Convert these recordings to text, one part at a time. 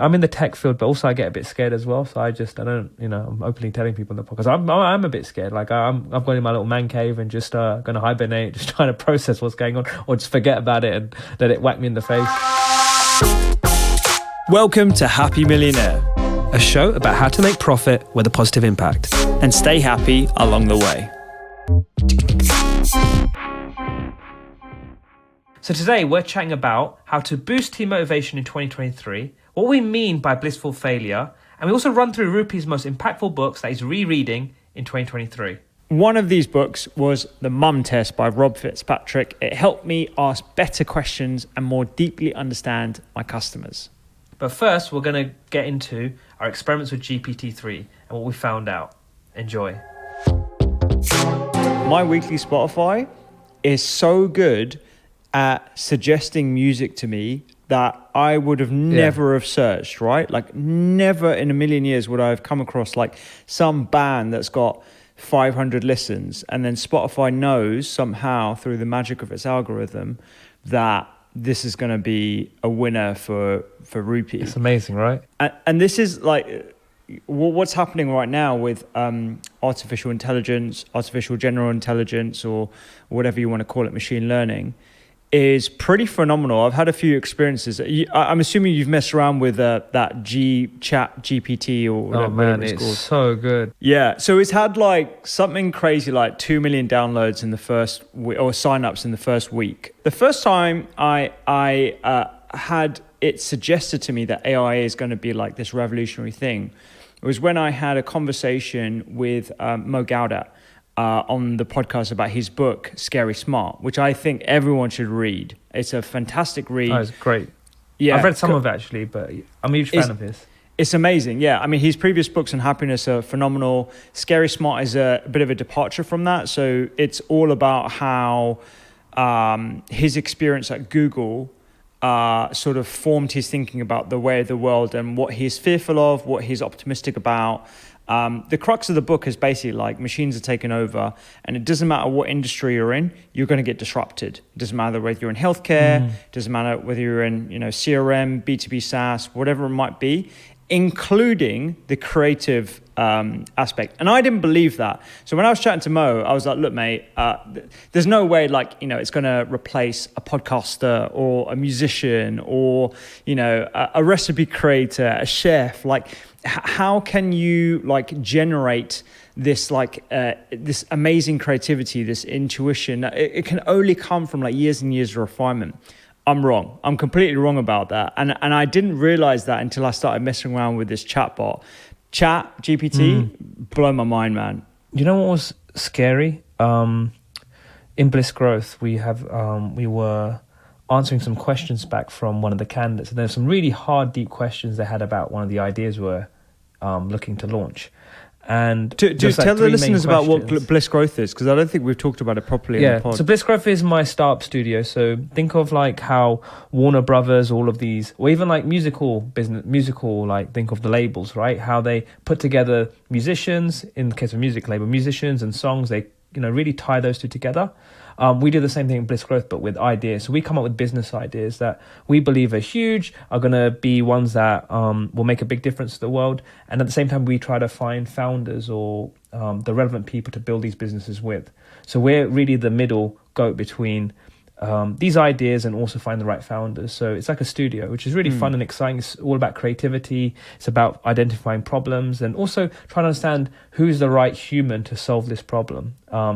I'm in the tech field, but also I get a bit scared as well. So I don't, I'm openly telling people on the podcast. I'm a bit scared. Like I've gone in my little man cave and just going to hibernate, just trying to process what's going on, or just forget about it and let it whack me in the face. Welcome to Happy Millionaire, a show about how to make profit with a positive impact and stay happy along the way. So today we're chatting about how to boost team motivation in 2023, what we mean by blissful failure, and we also run through Rupy's most impactful books that he's rereading in 2023. One of these books was The Mum Test by Rob Fitzpatrick. It helped me ask better questions and more deeply understand my customers. But first, we're going to get into our experiments with GPT-3 and what we found out. Enjoy. My weekly Spotify is so good at suggesting music to me that I would have never have searched, right? Like never in a million years would I have come across like some band that's got 500 listens, and then Spotify knows somehow through the magic of its algorithm that this is going to be a winner for Rupy. It's amazing, right? And this is like what's happening right now with artificial intelligence, artificial general intelligence, or whatever you want to call it, machine learning, is pretty phenomenal. I've had a few experiences. I'm assuming you've messed around with that ChatGPT or whatever. Oh man, it's called. So good. Yeah, so it's had like something crazy like 2 million downloads in the first week, or signups in the first week. The first time I had it suggested to me that AI is going to be like this revolutionary thing, it was when I had a conversation with Mo Gaudat on the podcast about his book, Scary Smart, which I think everyone should read. It's a fantastic read. Oh, it's great. Yeah, I've read some of it actually, but I'm a huge fan of his. It's amazing, yeah. I mean, his previous books on happiness are phenomenal. Scary Smart is a bit of a departure from that. So it's all about how his experience at Google sort of formed his thinking about the way of the world and what he's fearful of, what he's optimistic about. The crux of the book is basically like machines are taking over, and it doesn't matter what industry you're in, you're going to get disrupted. It doesn't matter whether you're in healthcare, it doesn't matter whether you're in CRM, B2B SaaS, whatever it might be, including the creative aspect. And I didn't believe that. So when I was chatting to Mo, I was like, look, mate, there's no way like, it's going to replace a podcaster or a musician or, a recipe creator, a chef. Like, how can you like generate this like this amazing creativity, this intuition? It can only come from like years and years of refinement. I'm wrong. I'm completely wrong about that. And I didn't realize that until I started messing around with this chatbot. ChatGPT, blow my mind, man. You know what was scary? In Bliss Growth, we were answering some questions back from one of the candidates, and there's some really hard, deep questions they had about one of the ideas we're looking to launch. And tell the listeners about what Bliss Growth is, because I don't think we've talked about it properly in the pod. So Bliss Growth is my startup studio. So think of like how Warner Brothers, all of these, or even like musical, like think of the labels, right? How they put together musicians, in the case of music label, musicians and songs, they really tie those two together. We do the same thing in Bliss Growth, but with ideas. So we come up with business ideas that we believe are huge, are going to be ones that will make a big difference to the world. And at the same time, we try to find founders or the relevant people to build these businesses with. So we're really the middle goat between these ideas and also find the right founders. So it's like a studio, which is really fun and exciting. It's all about creativity. It's about identifying problems and also trying to understand who's the right human to solve this problem.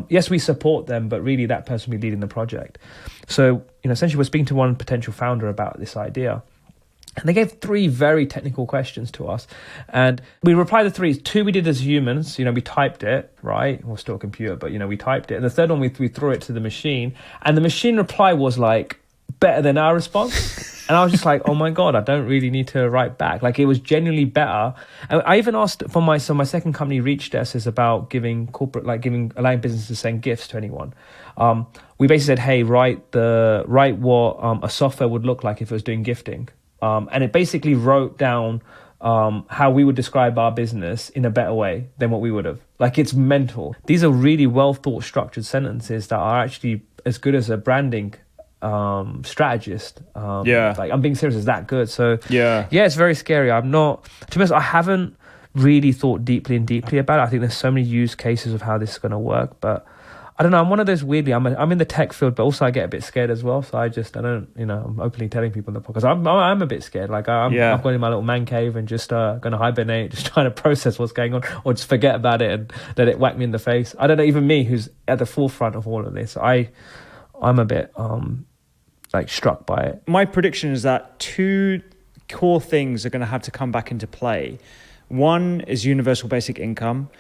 Yes, we support them, but really that person will be leading the project. So, essentially we're speaking to one potential founder about this idea. And they gave 3 very technical questions to us. And we replied to 3. 2 we did as humans. We typed it, right? We're still a computer, but, we typed it. And the third one, we threw it to the machine. And the machine reply was like better than our response. And I was just like, oh my God, I don't really need to write back. Like it was genuinely better. And I even asked for my second company, Reece, is about allowing businesses to send gifts to anyone. We basically said, hey, write what a software would look like if it was doing gifting. And it basically wrote down how we would describe our business in a better way than what we would have. Like, it's mental. These are really well thought, structured sentences that are actually as good as a branding strategist. Yeah. Like, I'm being serious, is that good? So Yeah. it's very scary. I'm not, to be honest, I haven't really thought deeply about it. I think there's so many use cases of how this is going to work, but I don't know. I'm one of those, weirdly, I'm in the tech field, but also I get a bit scared as well. So I don't, I'm openly telling people in the podcast, I'm a bit scared. Like, I'm going in my little man cave and just going to hibernate, just trying to process what's going on, or just forget about it and let it whack me in the face. I don't know, even me, who's at the forefront of all of this, I'm a bit like struck by it. My prediction is that two core things are going to have to come back into play. One is universal basic income.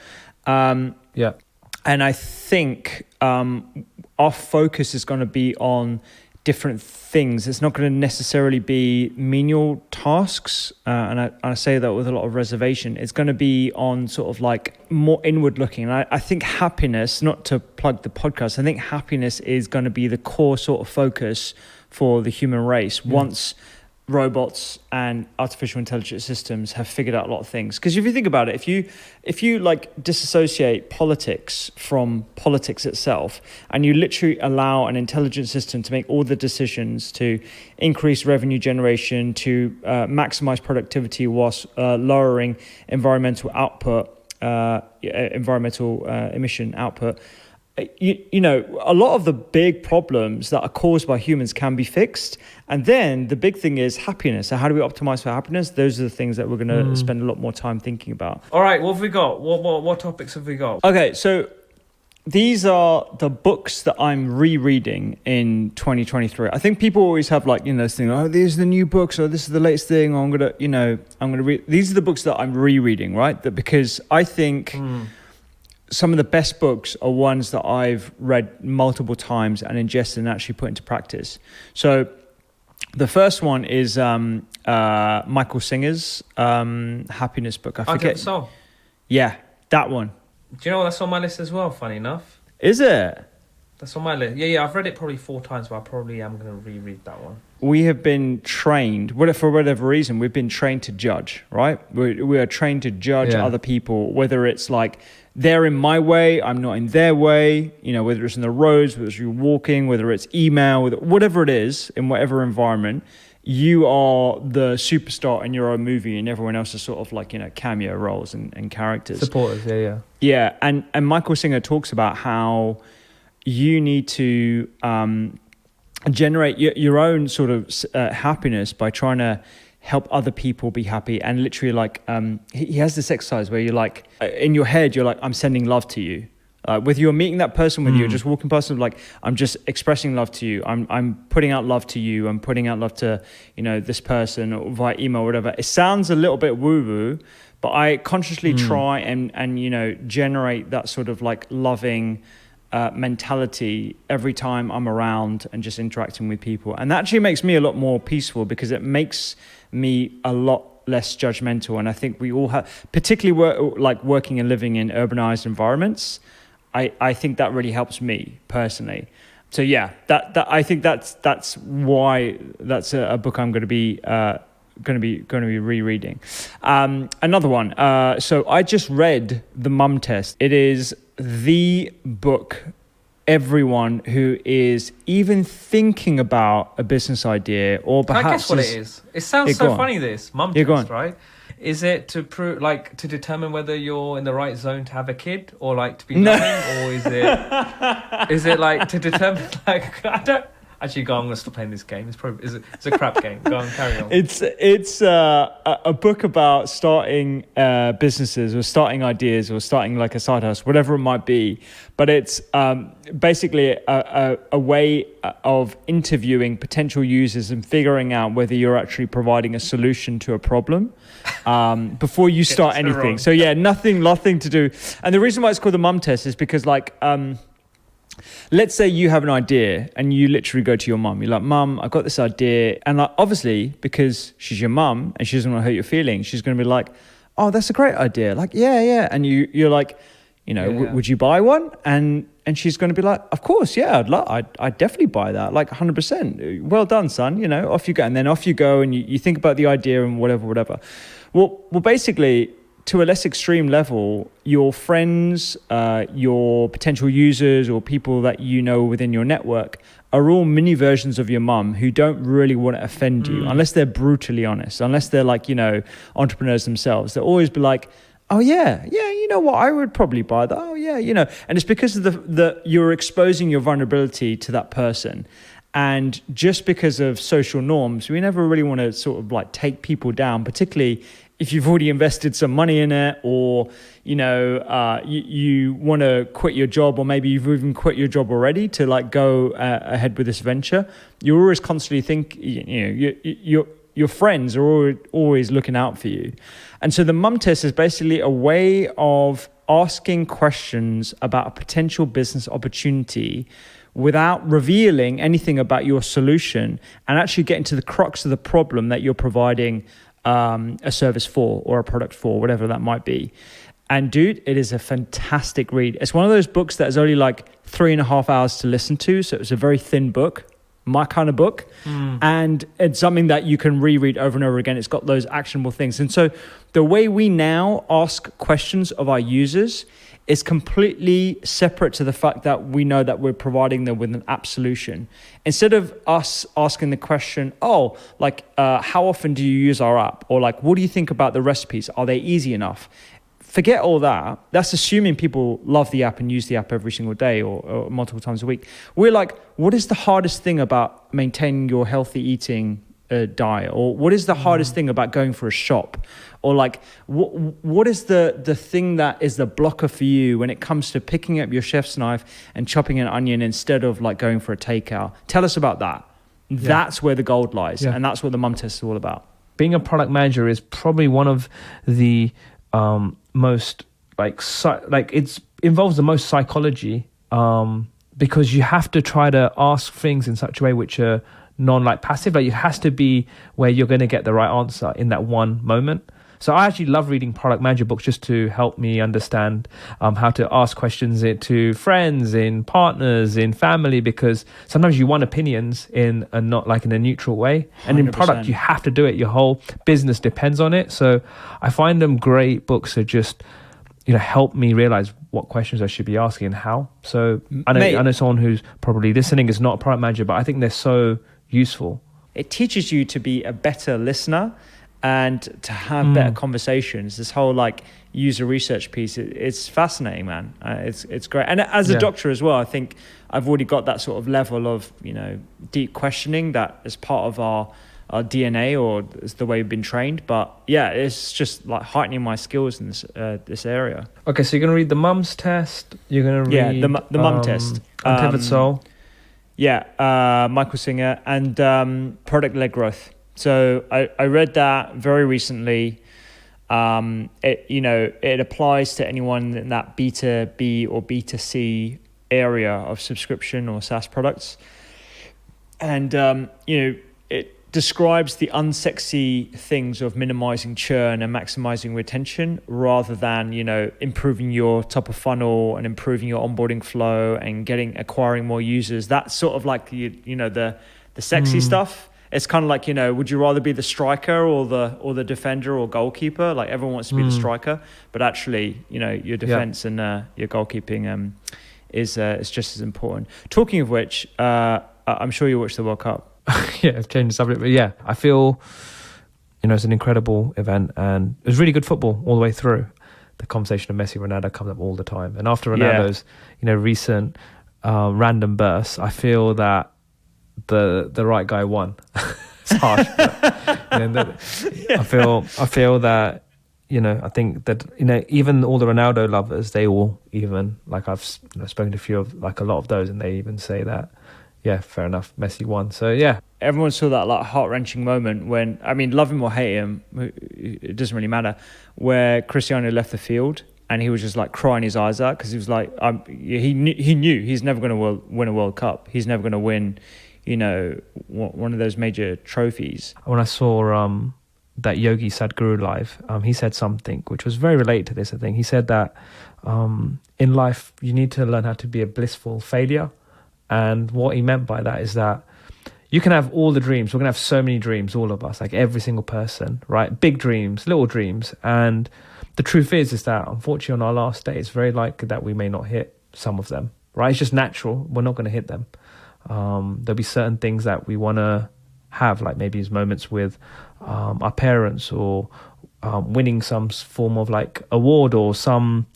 And I think our focus is going to be on different things. It's not going to necessarily be menial tasks. And I say that with a lot of reservation. It's going to be on sort of like more inward looking. And I think happiness, not to plug the podcast, I think happiness is going to be the core sort of focus for the human race once robots and artificial intelligence systems have figured out a lot of things. Because if you think about it, if you like disassociate politics from politics itself, and you literally allow an intelligent system to make all the decisions to increase revenue generation, to maximize productivity whilst lowering environmental emission output, you know, a lot of the big problems that are caused by humans can be fixed. And then the big thing is happiness. So how do we optimize for happiness? Those are the things that we're going to spend a lot more time thinking about. All right, what have we got? What topics have we got? Okay, so these are the books that I'm rereading in 2023. I think people always have like, you know, this thing, oh, these are the new books, or this is the latest thing, or I'm going to read. These are the books that I'm rereading, right? Because I think some of the best books are ones that I've read multiple times and ingested and actually put into practice. So the first one is Michael Singer's happiness book. I forget. So. Yeah, that one. Do you know what? That's on my list as well, funny enough. Is it? That's on my list. Yeah, I've read it probably 4 times, but I probably am going to reread that one. We have been trained, for whatever reason, we've been trained to judge, right? We are trained to judge other people, whether it's like they're in my way, I'm not in their way, you know, whether it's in the roads, whether it's you walking, whether it's email, whatever it is, in whatever environment, you are the superstar in your own movie and everyone else is sort of like, you know, cameo roles and characters. Supporters, yeah. Yeah, and Michael Singer talks about how you need to generate your own sort of happiness by trying to help other people be happy. And literally like he has this exercise where you're like in your head you're like, I'm sending love to you, whether you're meeting that person, whether you're just walking past them, like I'm just expressing love to you, I'm putting out love to you, I'm putting out love to, you know, this person, or via email or whatever. It sounds a little bit woo woo, but I consciously try and you know, generate that sort of like loving mentality every time I'm around and just interacting with people. And that actually makes me a lot more peaceful because it makes me a lot less judgmental. And I think we all have, particularly like working and living in urbanized environments, I think that really helps me personally. So yeah, that I think that's why that's a book I'm going to be rereading. Another one. So I just read The Mum Test. It is the book everyone who is even thinking about a business idea or perhaps... Can I guess what it is? It sounds so funny, this Mum Test, right? Is it to prove, like, to determine whether you're in the right zone to have a kid or like to be loving, or is it like to determine, like, I don't... Actually, go on, I'm going to stop playing this game. It's a crap game. Go on, carry on. It's a book about starting businesses or starting ideas or starting like a side hustle, whatever it might be. But it's basically a way of interviewing potential users and figuring out whether you're actually providing a solution to a problem before you start anything. So yeah, nothing to do. And the reason why it's called the Mum Test is because like... let's say you have an idea and you literally go to your mum. You're like, Mum, I've got this idea. And like, obviously, because she's your mum and she doesn't want to hurt your feelings, she's going to be like, oh, that's a great idea. Like, yeah. And you're like, you know, would you buy one? And she's going to be like, of course, yeah, I'd definitely buy that. Like 100%. Well done, son. You know, off you go. And then off you go and you think about the idea and whatever. Well, basically, to a less extreme level, your friends, your potential users or people that you know within your network are all mini versions of your mum who don't really want to offend you unless they're brutally honest, unless they're like, entrepreneurs themselves. They'll always be like, oh yeah, you know what, I would probably buy that. Oh yeah, and it's because of the you're exposing your vulnerability to that person. And just because of social norms, we never really want to sort of like take people down, particularly if you've already invested some money in it, or you want to quit your job, or maybe you've even quit your job already to like go ahead with this venture. You always constantly think, your friends are always looking out for you. And so the mum test is basically a way of asking questions about a potential business opportunity without revealing anything about your solution, and actually getting to the crux of the problem that you're providing a service for, or a product for, whatever that might be. And dude, it is a fantastic read. It's one of those books that is only like 3.5 hours to listen to. So it's a very thin book, my kind of book. And it's something that you can reread over and over again. It's got those actionable things. And so the way we now ask questions of our users is completely separate to the fact that we know that we're providing them with an app solution. Instead of us asking the question, how often do you use our app? Or like, what do you think about the recipes? Are they easy enough? Forget all that. That's assuming people love the app and use the app every single day or multiple times a week. We're like, what is the hardest thing about maintaining your healthy eating diet? Or what is the hardest thing about going for a shop? Or like, what is the thing that is the blocker for you when it comes to picking up your chef's knife and chopping an onion instead of like going for a takeout? Tell us about that. Yeah. That's where the gold lies. Yeah. And that's what the mum test is all about. Being a product manager is probably one of the most it involves the most psychology, because you have to try to ask things in such a way which are passive. Like, it has to be where you're going to get the right answer in that one moment. So I actually love reading product manager books just to help me understand how to ask questions to friends, in partners, in family, because sometimes you want opinions in a not like in a neutral way. 100%. And in product, you have to do it. Your whole business depends on it. So I find them great books to just help me realize what questions I should be asking and how. So I know someone who's probably listening is not a product manager, but I think they're so useful. It teaches you to be a better listener and to have better conversations. This whole like user research piece, it's fascinating, man. It's great. And as a doctor as well, I think I've already got that sort of level of deep questioning that is part of our DNA, or it's the way we've been trained. But yeah, it's just like heightening my skills in this area. Okay, so you're gonna read the mum's test. You're gonna read the mum test. Untethered Soul. Michael Singer, and product-led growth. So I read that very recently. It applies to anyone in that B2B or B2C area of subscription or SaaS products. And, it describes the unsexy things of minimizing churn and maximizing retention, rather than, improving your top of funnel and improving your onboarding flow and acquiring more users. That's sort of like, the sexy stuff. It's kind of like, would you rather be the striker or the defender or goalkeeper? Like, everyone wants to be the striker, but actually, your defense and your goalkeeping is just as important. Talking of which, I'm sure you watched the World Cup. Yeah, I've changed the subject, but yeah, I feel, it's an incredible event, and it was really good football all the way through. The conversation of Messi, Ronaldo comes up all the time, and after Ronaldo's, recent random bursts, I feel that the right guy won. It's harsh, but I feel that I think that even all the Ronaldo lovers, they all even like I've spoken to a lot of those, and they even say that. Yeah, fair enough. Messi won. So, yeah. Everyone saw that like heart-wrenching moment when, love him or hate him, it doesn't really matter, where Cristiano left the field and he was just like crying his eyes out, because he was like, he knew he's never going to win a World Cup. He's never going to win, one of those major trophies. When I saw that Yogi Sadhguru live, he said something which was very related to this, I think. He said that in life, you need to learn how to be a blissful failure. And what he meant by that is that you can have all the dreams. We're going to have so many dreams, all of us, like every single person, right? Big dreams, little dreams. And the truth is that unfortunately on our last day, it's very likely that we may not hit some of them, right? It's just natural. We're not going to hit them. There'll be certain things that we want to have, like maybe it's moments with our parents, or winning some form of like award, or some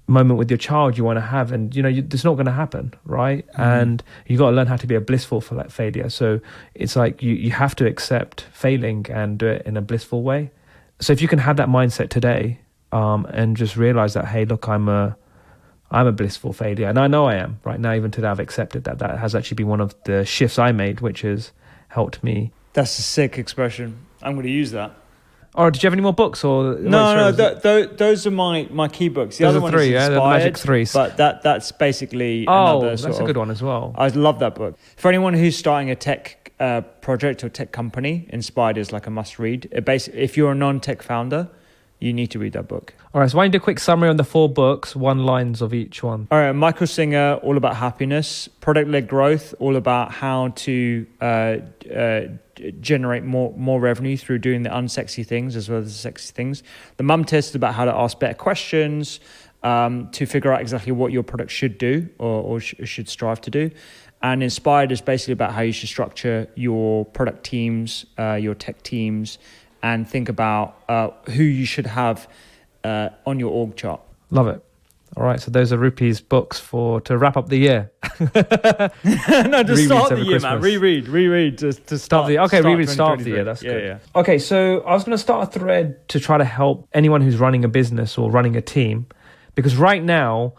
moment with your child you want to have, and it's not going to happen, right? And you got to learn how to be a blissful for that failure. So it's like you have to accept failing and do it in a blissful way. So if you can have that mindset today, and just realize that, hey, look, I'm a blissful failure, and I know I am right now. Even today, I've accepted that. That has actually been one of the shifts I made, which has helped me. That's a sick expression. I'm going to use that. Or did you have any more books? Or no, those are my key books. The those other are one three, is Inspired, the Magic Three. But that's basically another sort that's a good one as well. I love that book. For anyone who's starting a tech project or tech company, Inspired is like a must read. If you're a non-tech founder, you need to read that book. All right, so why don't you do a quick summary on the 4 books, 1 lines of each one? All right, Michael Singer, all about happiness. Product-led growth, all about how to generate more revenue through doing the unsexy things as well as the sexy things. The Mum Test is about how to ask better questions to figure out exactly what your product should do or should strive to do. And Inspired is basically about how you should structure your product teams, your tech teams, and think about who you should have on your org chart. Love it. All right, so those are Rupy's books to wrap up the year. No, to start the year, man. Reread to start the year. Okay, reread start of the year. That's good. Yeah. Okay, so I was going to start a thread to try to help anyone who's running a business or running a team, because right now,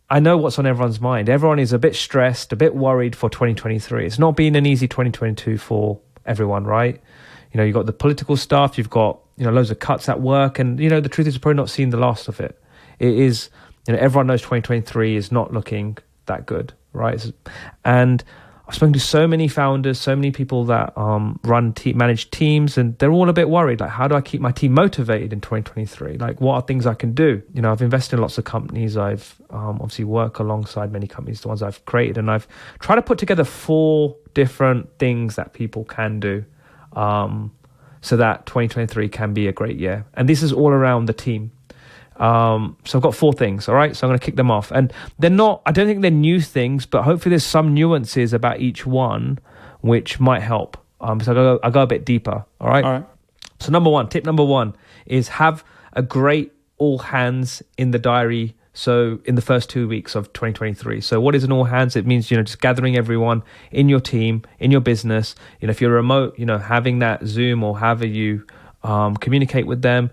I know what's on everyone's mind. Everyone is a bit stressed, a bit worried for 2023. It's not been an easy 2022 for everyone, right? You've got the political stuff, you've got, loads of cuts at work, and, the truth is, we're probably not seeing the last of it. It is, everyone knows 2023 is not looking that good, right? And I've spoken to so many founders, so many people that manage teams, and they're all a bit worried. Like, how do I keep my team motivated in 2023? Like, what are things I can do? I've invested in lots of companies. I've obviously work alongside many companies, the ones I've created, and I've tried to put together 4 different things that people can do so that 2023 can be a great year. And this is all around the team. So I've got 4 things, all right? So I'm going to kick them off. And I don't think they're new things, but hopefully there's some nuances about each one which might help. So I'll go a bit deeper, all right? All right. So tip number one is have a great all hands in the diary. So in the first 2 weeks of 2023. So what is an all hands? It means, just gathering everyone in your team, in your business. If you're remote, having that Zoom or however you communicate with them,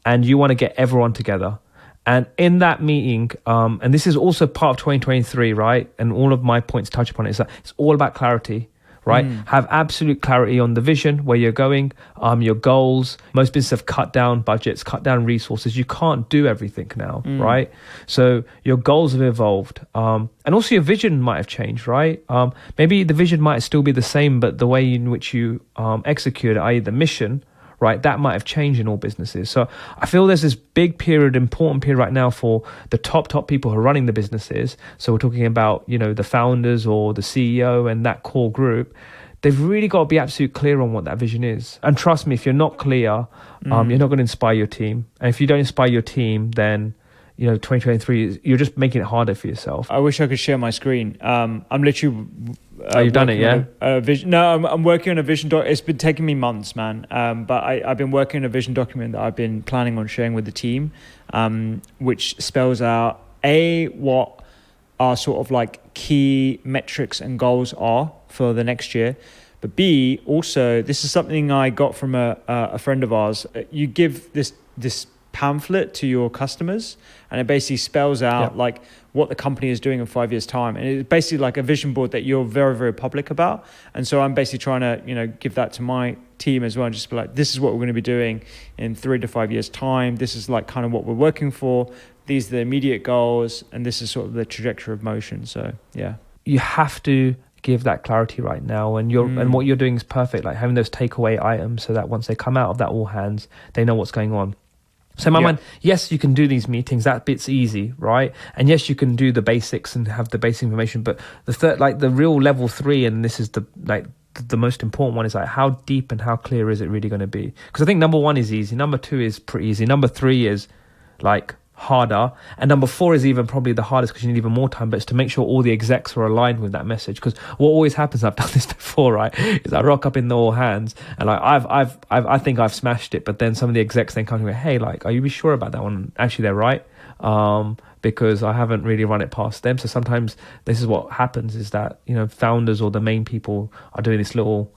and you want to get everyone together. And in that meeting, and this is also part of 2023, right? And all of my points touch upon it, is that it's all about clarity, right? Have absolute clarity on the vision, where you're going, your goals. Most businesses have cut down budgets, cut down resources. You can't do everything now, right? So your goals have evolved. And also your vision might have changed, right? Maybe the vision might still be the same, but the way in which you execute it, i.e. the mission, right, that might have changed in all businesses. So I feel there's this important period right now for the top people who are running the businesses. So we're talking about, the founders or the CEO and that core group. They've really got to be absolutely clear on what that vision is. And trust me, if you're not clear, you're not going to inspire your team. And if you don't inspire your team, then 2023, you're just making it harder for yourself. I wish I could share my screen. I'm literally... you've done it, yeah? I'm working on a vision doc. It's been taking me months, man. But I've been working on a vision document that I've been planning on sharing with the team, which spells out, what our sort of like key metrics and goals are for the next year. But B, also, this is something I got from a friend of ours. You give this pamphlet to your customers, and it basically spells out like what the company is doing in 5 years' time, and it's basically like a vision board that you're very, very public about. And so I'm basically trying to give that to my team as well, and just be like, this is what we're going to be doing in 3 to 5 years' time. This is like kind of what we're working for. These are the immediate goals, and this is sort of the trajectory of motion. So yeah, you have to give that clarity right now, and and what you're doing is perfect, like having those takeaway items so that once they come out of that all hands, they know what's going on. So in my mind, yes, you can do these meetings. That bit's easy, right? And yes, you can do the basics and have the basic information. But the third, like the real level 3, and this is the most important one, is like how deep and how clear is it really going to be? Because I think number 1 is easy. Number 2 is pretty easy. Number 3 is like harder. And number 4 is even probably the hardest because you need even more time, but it's to make sure all the execs are aligned with that message. Because what always happens, I've done this before, right, is I rock up in the all hands and like I think I've smashed it, but then some of the execs then come to me, hey, like, are you sure about that one? Actually, they're right. Because I haven't really run it past them. So sometimes this is what happens, is that, you know, founders or the main people are doing this little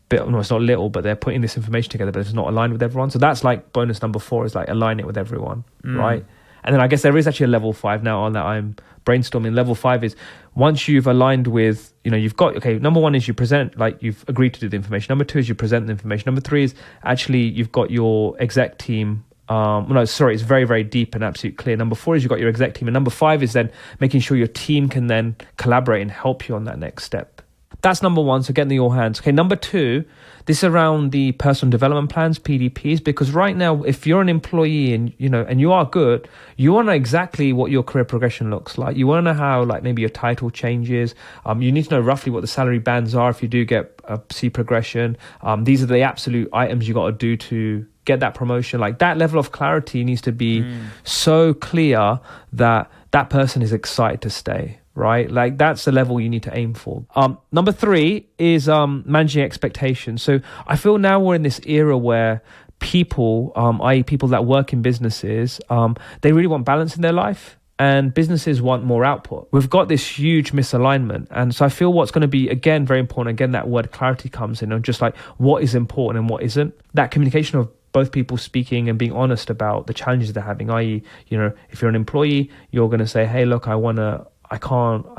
bit, no, it's not little, but they're putting this information together, but it's not aligned with everyone. So that's like bonus number 4, is like align it with everyone, right? And then I guess there is actually a level 5 now on that I'm brainstorming. Level 5 is once you've aligned with, you know, you've got, okay, number 1 is you present, like you've agreed to do the information. Number 2 is you present the information. Number 3 is actually you've got your exec team. It's very, very deep and absolute clear. Number 4 is you've got your exec team. And number 5 is then making sure your team can then collaborate and help you on that next step. That's number 1. So getting the all hands. Okay, number 2, this is around the personal development plans, PDPs, because right now, if you're an employee and, you know, and you are good, you want to know exactly what your career progression looks like. You want to know how, like, maybe your title changes. You need to know roughly what the salary bands are if you do get a C progression. These are the absolute items you got to do to get that promotion. Like, that level of clarity needs to be so clear that that person is excited to stay, right? Like, that's the level you need to aim for. Number 3 is managing expectations. So I feel now we're in this era where people, i.e. people that work in businesses, they really want balance in their life. And businesses want more output. We've got this huge misalignment. And so I feel what's going to be, again, very important, again, that word clarity comes in, and just like what is important and what isn't. That communication of both people speaking and being honest about the challenges they're having, i.e., you know, if you're an employee, you're going to say, hey, look, I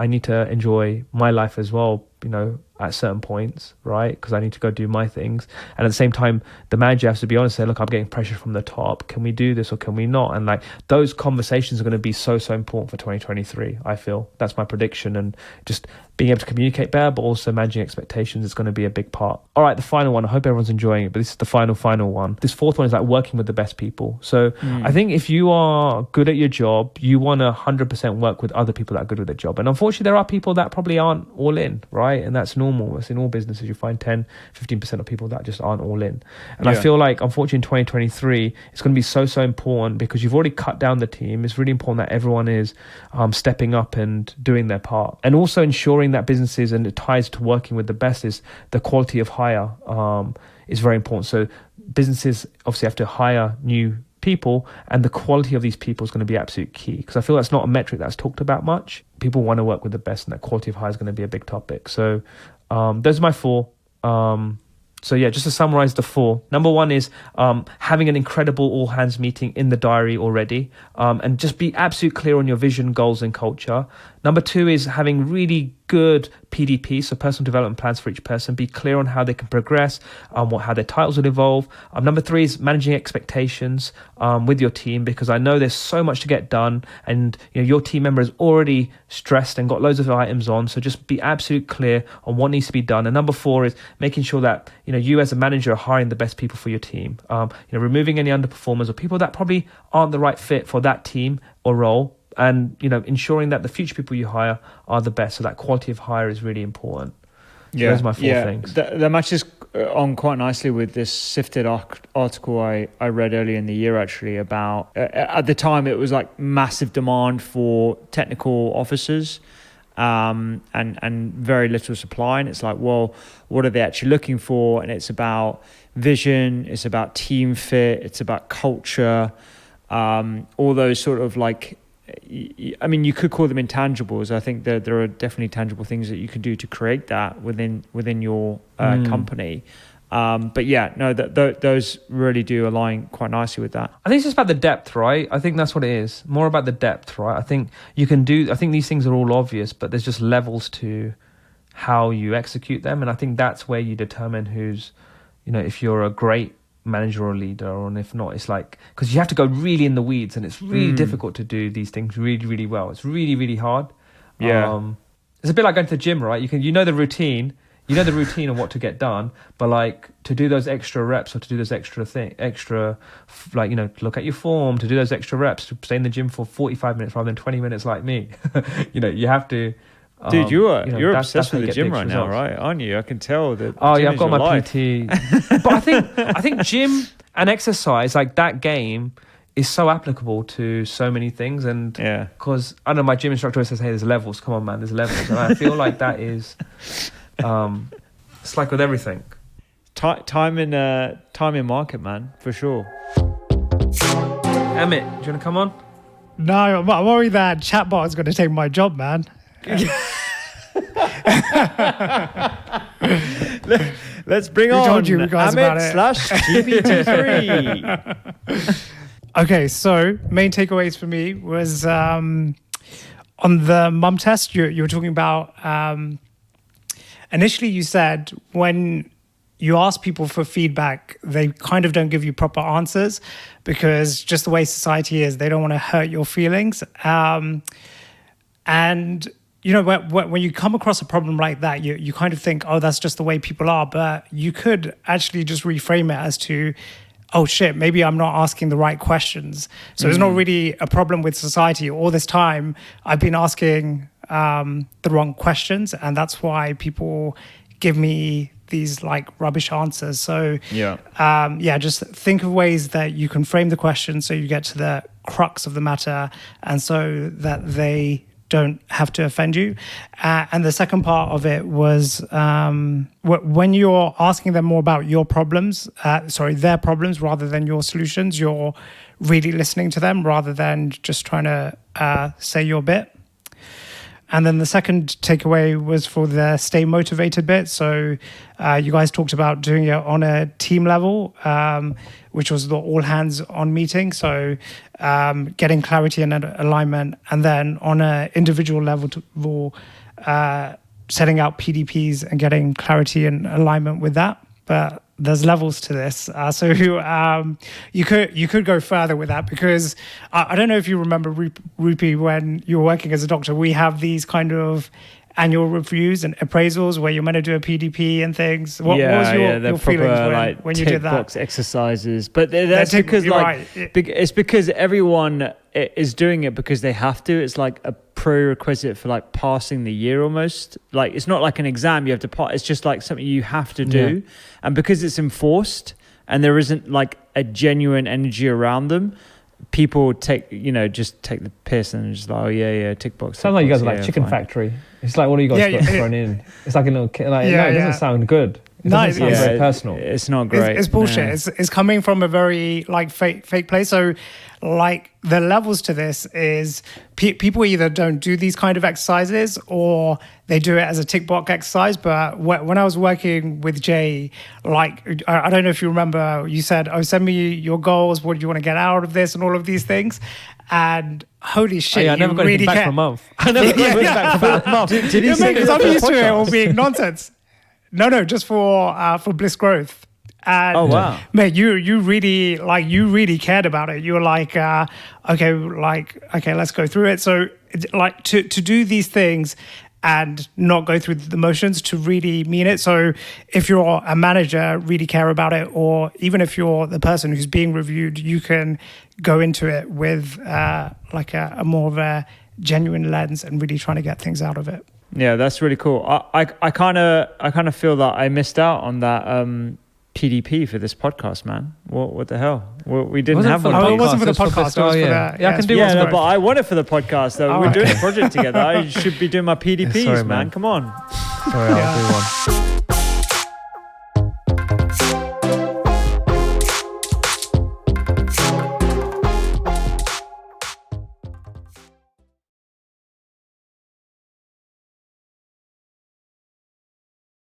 need to enjoy my life as well, you know, at certain points, right? Because I need to go do my things. And at the same time, the manager has to be honest, say, look, I'm getting pressure from the top. Can we do this or can we not? And like, those conversations are going to be so important for 2023, I feel. That's my prediction. And just being able to communicate better, but also managing expectations is going to be a big part. All right, the final one. I hope everyone's enjoying it, but this is the final one. This 4th one is like working with the best people. So I think if you are good at your job, you want to 100% work with other people that are good with their job. And unfortunately, there are people that probably aren't all in, right? And that's normal. It's in all businesses. You find 10-15% of people that just aren't all in. And I feel like, unfortunately, in 2023, it's going to be so important because you've already cut down the team. It's really important that everyone is stepping up and doing their part. And also ensuring that businesses, and it ties to working with the best, is the quality of hire is very important. So businesses obviously have to hire new people, and the quality of these people is going to be absolute key, because I feel that's not a metric that's talked about much. People want to work with the best, and that quality of hire is going to be a big topic. So those are my 4. So yeah, just to summarize the 4. Number 1 is having an incredible all hands meeting in the diary already, and just be absolutely clear on your vision, goals, and culture. Number 2 is having really good PDP, so personal development plans for each person. Be clear on how they can progress, how their titles will evolve. Number 3 is managing expectations with your team, because I know there's so much to get done, and you know your team member is already stressed and got loads of items on. So just be absolutely clear on what needs to be done. And number 4 is making sure that you as a manager are hiring the best people for your team. Removing any underperformers or people that probably aren't the right fit for that team or role. And, ensuring that the future people you hire are the best. So that quality of hire is really important. So those are my 4 things. That matches on quite nicely with this Sifted article I read earlier in the year, actually, about, at the time, it was like massive demand for technical officers and very little supply. And it's like, well, what are they actually looking for? And it's about vision, it's about team fit, it's about culture, all those sort of like, I mean, you could call them intangibles. I think there are definitely tangible things that you can do to create that within your company. But yeah, no, those really do align quite nicely with that. I think it's just about the depth, right? I think that's what it is. More about the depth, right? I think these things are all obvious, but there's just levels to how you execute them. And I think that's where you determine who's, if you're a great manager or leader, and if not, it's like, because you have to go really in the weeds, and it's really difficult to do these things really, really well. It's really, really hard. It's a bit like going to the gym, right? You know the routine of what to get done, but like to do those extra reps, or to do those look at your form, to do those extra reps, to stay in the gym for 45 minutes rather than 20 minutes like me. You have to. Dude, you're obsessed with the gym right now, right? Aren't you? I can tell that. Oh yeah, I've got my PT. But I think gym and exercise, like that game, is so applicable to so many things. And because I know my gym instructor always says, hey, there's levels, come on man, there's levels. And I feel like that is it's like with everything. Time in market, man, for sure. Amit, do you want to come on? No, I'm worried that chatbot is going to take my job, man. Let's bring on told you guys about it. /GPT3. Okay, so main takeaways for me was on the mum test, you were talking about, initially you said when you ask people for feedback, they kind of don't give you proper answers because just the way society is, they don't want to hurt your feelings. And, you know, when you come across a problem like that, you kind of think, oh, that's just the way people are. But you could actually just reframe it as to, oh, shit, maybe I'm not asking the right questions. So it's not really a problem with society. All this time, I've been asking the wrong questions. And that's why people give me these like rubbish answers. So just think of ways that you can frame the question so you get to the crux of the matter and so that they don't have to offend you. And the second part of it was when you're asking them more about your problems, their problems rather than your solutions, you're really listening to them rather than just trying to say your bit. And then the second takeaway was for the stay motivated bit. So you guys talked about doing it on a team level, which was the all hands on meeting. So getting clarity and alignment. And then on an individual level, setting out PDPs and getting clarity and alignment with that. But there's levels to this. So you could go further with that because I don't know if you remember, Rupy, when you were working as a doctor, we have these kind of annual reviews and appraisals where you're meant to do a PDP and things. What was your feelings when you did that? Box exercises. But that's because it's because everyone is doing it because they have to. It's like a prerequisite for like passing the year almost. Like it's not like an exam you have to pass. It's just like something you have to do. Yeah. And because it's enforced and there isn't like a genuine energy around them, people take the piss and just like, oh yeah, tick box. Sounds like you guys are like chicken factory. It's like, what are you guys got thrown in? It's like a little kid. Like, no, it doesn't sound good. It doesn't sound very personal. It's not great. It's bullshit. No. It's coming from a very like fake place. So like the levels to this is people either don't do these kind of exercises or they do it as a tick box exercise. But when I was working with Jay, like, I don't know if you remember, you said, oh, send me your goals. What do you want to get out of this and all of these things? And holy shit, I never got anything back for a month. I never got anything back for a month. Did you say because I'm used to it all being nonsense. No, just for Bliss Growth. And oh wow, mate, you really cared about it. You were like, okay, let's go through it. So like to do these things and not go through the motions, to really mean it. So if you're a manager, really care about it, or even if you're the person who's being reviewed, you can go into it with like a more of a genuine lens and really trying to get things out of it. Yeah, that's really cool. I kind of feel that I missed out on that PDP for this podcast, man. What the hell? We didn't have one. Oh, it wasn't for the podcast. It was for the, I can do one. But I want it for the podcast, though. We're doing a project together. I should be doing my PDPs, man. Come on. Sorry, I'll do one.